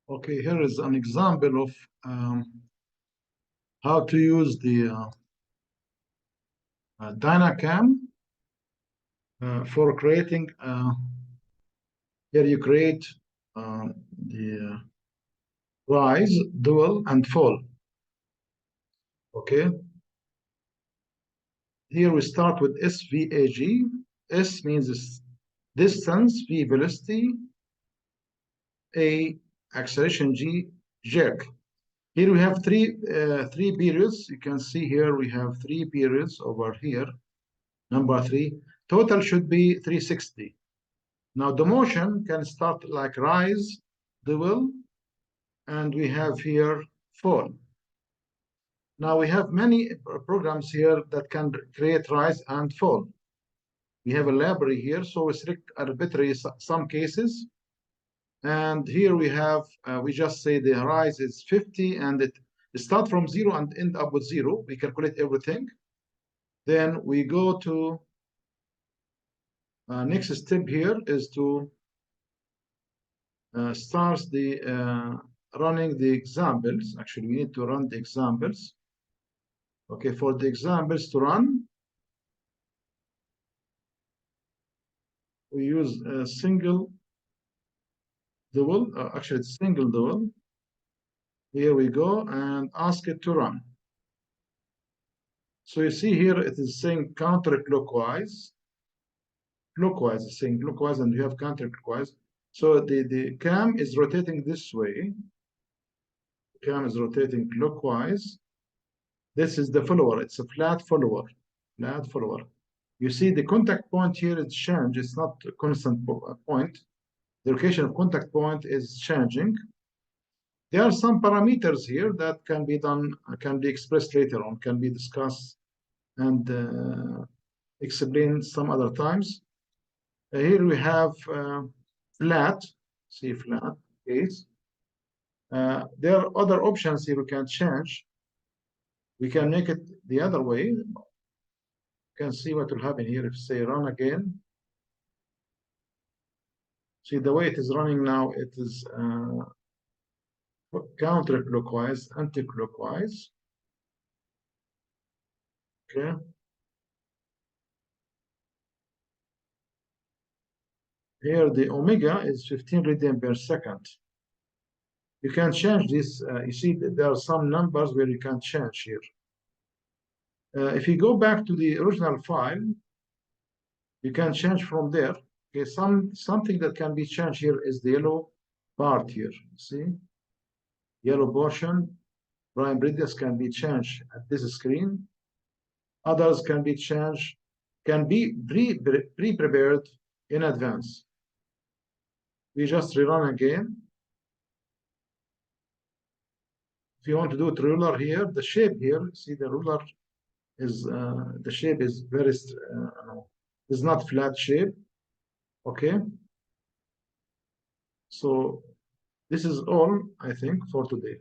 Okay, here is an example of how to use the DYNACAM for creating. Here you create the rise, dual, and fall. Okay. Here we start with SVAG. S means distance, V velocity, A acceleration, G jerk. Here we have three periods. You can see here we have 3 periods over here. Number 3. Total should be 360. Now the motion can start like rise, dual, and we have here fall. Now we have many programs here that can create rise and fall. We have a library here, so we select arbitrary some cases. And here we have, we just say the rise is 50 and it start from 0 and end up with 0. We calculate everything. Then we go to next step here is to start the running the examples. Actually, we need to run the examples. Okay, for the examples to run, we use a single dual, actually it's single dual. Here we go and ask it to run. So you see here it is saying counterclockwise. Clockwise is saying clockwise, and you have counterclockwise. So the cam is rotating this way. The cam is rotating clockwise. This is the follower. It's a flat follower. Flat follower. You see the contact point here is changed. It's not a constant point. The location of contact point is changing. There are some parameters here that can be done, can be expressed later on, can be discussed and explained some other times. Here we have flat, see flat case. There are other options here we can change. We can make it the other way. You can see what will happen here if say run again. See the way it is running now, it is counterclockwise, anti-clockwise. Okay. Here the omega is 15 radian per second. You can change this. You see that there are some numbers where you can change here. If you go back to the original file, you can change from there. Okay, something that can be changed here is the yellow part here. See, yellow portion, prime radius can be changed at this screen. Others can be changed, can be pre-prepared in advance. We just rerun again. If you want to do it ruler here, the shape here, see the ruler is the shape is very is not flat shape. Okay, so this is all I think for today.